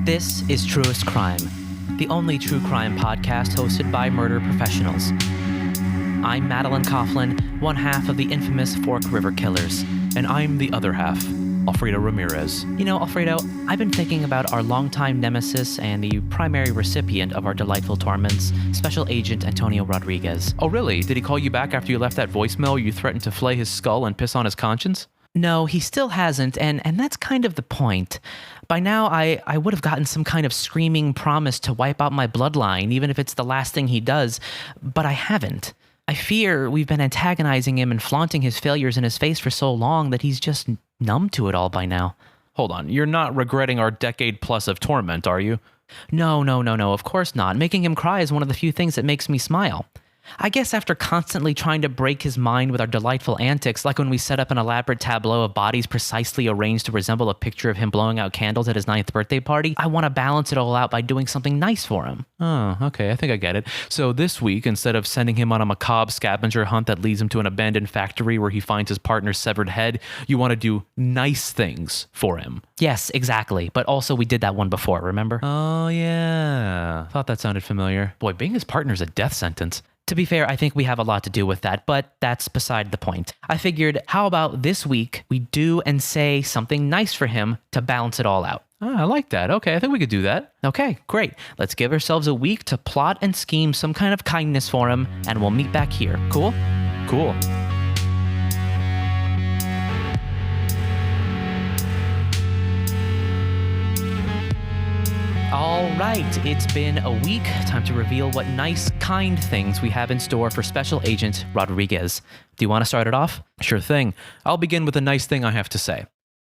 This is Truest Crime, the only true crime podcast hosted by murder professionals. I'm Madelyn Coughlin, one half of the infamous Fork River Killers. And I'm the other half, Alfredo Ramirez. You know, Alfredo, I've been thinking about our longtime nemesis and the primary recipient of our delightful torments, Special Agent Antonio Rodriguez. Oh, really? Did he call you back after you left that voicemail where you threatened to flay his skull and piss on his conscience? No, he still hasn't, and that's kind of the point. By now, I would have gotten some kind of screaming promise to wipe out my bloodline, even if it's the last thing he does, but I haven't. I fear we've been antagonizing him and flaunting his failures in his face for so long that he's just numb to it all by now. Hold on, you're not regretting our decade plus of torment, are you? No, of course not. Making him cry is one of the few things that makes me smile. I guess after constantly trying to break his mind with our delightful antics, like when we set up an elaborate tableau of bodies precisely arranged to resemble a picture of him blowing out candles at his 9th birthday party, I want to balance it all out by doing something nice for him. Oh, okay, I think I get it. So this week, instead of sending him on a macabre scavenger hunt that leads him to an abandoned factory where he finds his partner's severed head, you want to do nice things for him. Yes, exactly. But also we did that one before, remember? Oh, yeah. Thought that sounded familiar. Boy, being his partner's a death sentence. To be fair, I think we have a lot to do with that, but that's beside the point. I figured, how about this week we do and say something nice for him to balance it all out? I like that. Okay, I think we could do that. Okay, great. Let's give ourselves a week to plot and scheme some kind of kindness for him, and we'll meet back here. Cool? Cool. All right, it's been a week. Time to reveal what nice, kind things we have in store for Special Agent Rodriguez. Do you want to start it off? Sure thing. I'll begin with a nice thing I have to say.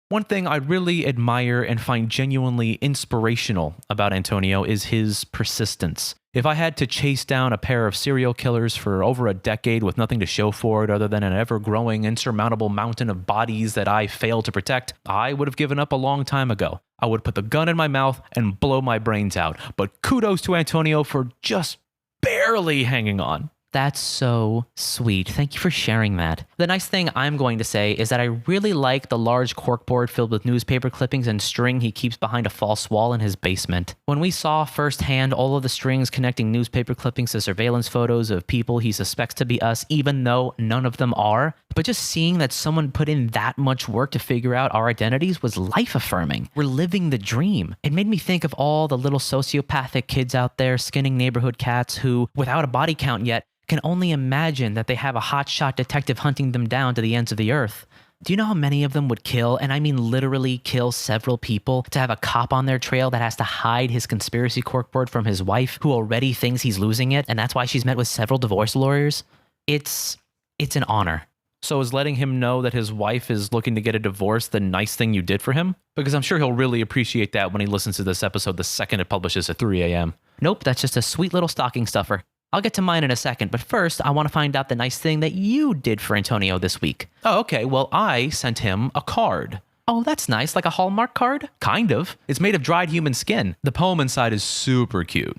One thing I really admire and find genuinely inspirational about Antonio is his persistence. If I had to chase down a pair of serial killers for over a decade with nothing to show for it other than an ever-growing, insurmountable mountain of bodies that I failed to protect, I would have given up a long time ago. I would put the gun in my mouth and blow my brains out. But kudos to Antonio for just barely hanging on. That's so sweet. Thank you for sharing that. The nice thing I'm going to say is that I really like the large corkboard filled with newspaper clippings and string he keeps behind a false wall in his basement. When we saw firsthand all of the strings connecting newspaper clippings to surveillance photos of people he suspects to be us, even though none of them are, but just seeing that someone put in that much work to figure out our identities was life-affirming. We're living the dream. It made me think of all the little sociopathic kids out there skinning neighborhood cats who, without a body count yet, can only imagine that they have a hotshot detective hunting them down to the ends of the earth. Do you know how many of them would kill, and I mean literally kill several people, to have a cop on their trail that has to hide his conspiracy corkboard from his wife, who already thinks he's losing it, and that's why she's met with several divorce lawyers? It's an honor. So is letting him know that his wife is looking to get a divorce the nice thing you did for him? Because I'm sure he'll really appreciate that when he listens to this episode the second it publishes at 3 a.m. Nope, that's just a sweet little stocking stuffer. I'll get to mine in a second, but first, I want to find out the nice thing that you did for Antonio this week. Oh, okay. Well, I sent him a card. Oh, that's nice. Like a Hallmark card? Kind of. It's made of dried human skin. The poem inside is super cute.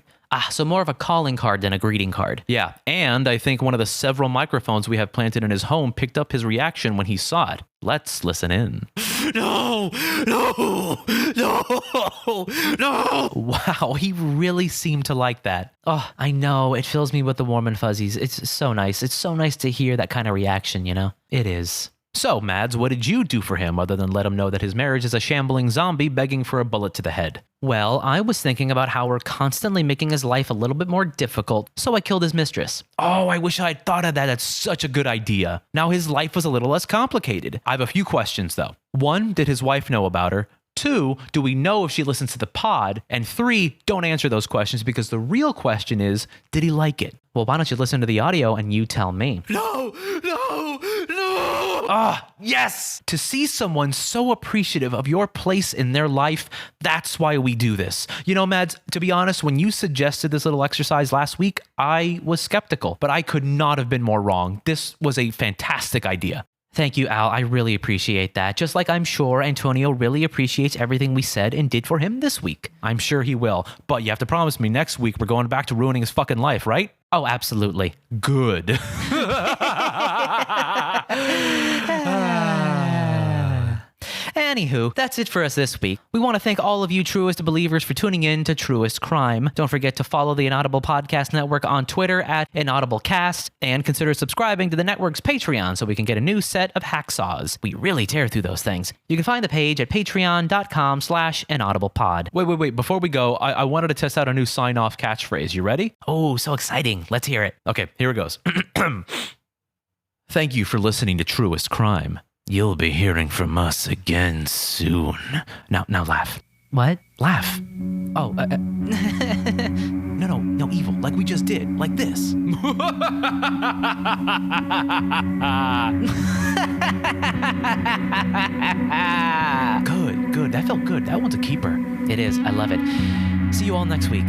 So more of a calling card than a greeting card. Yeah, and I think one of the several microphones we have planted in his home picked up his reaction when he saw it. Let's listen in. No! Wow, he really seemed to like that. Oh, I know. It fills me with the warm and fuzzies. It's so nice. It's so nice to hear that kind of reaction, you know? It is. So, Mads, what did you do for him other than let him know that his marriage is a shambling zombie begging for a bullet to the head? Well, I was thinking about how we're constantly making his life a little bit more difficult, so I killed his mistress. Oh, I wish I had thought of that. That's such a good idea. Now his life was a little less complicated. I have a few questions, though. One, did his wife know about her? 2, do we know if she listens to the pod? And 3, don't answer those questions because the real question is, did he like it? Well, why don't you listen to the audio and you tell me? No! Ah, yes! To see someone so appreciative of your place in their life, that's why we do this. You know, Mads, to be honest, when you suggested this little exercise last week, I was skeptical, but I could not have been more wrong. This was a fantastic idea. Thank you, Al. I really appreciate that. Just like I'm sure Antonio really appreciates everything we said and did for him this week. I'm sure he will, but you have to promise me next week we're going back to ruining his fucking life, right? Oh, absolutely. Good. Anywho, that's it for us this week. We want to thank all of you Truest believers for tuning in to Truest Crime. Don't forget to follow the Inaudible Podcast Network on Twitter at InaudibleCast, and consider subscribing to the network's Patreon so we can get a new set of hacksaws. We really tear through those things. You can find the page at patreon.com/inaudiblepod. Wait. Before we go, I wanted to test out a new sign-off catchphrase. You ready? Oh, so exciting. Let's hear it. Okay, here it goes. Thank you for listening to Truest Crime. You'll be hearing from us again soon. Now laugh. What? Laugh. Oh, No, evil. Like we just did. Like this. Good. That felt good. That one's a keeper. It is. I love it. See you all next week.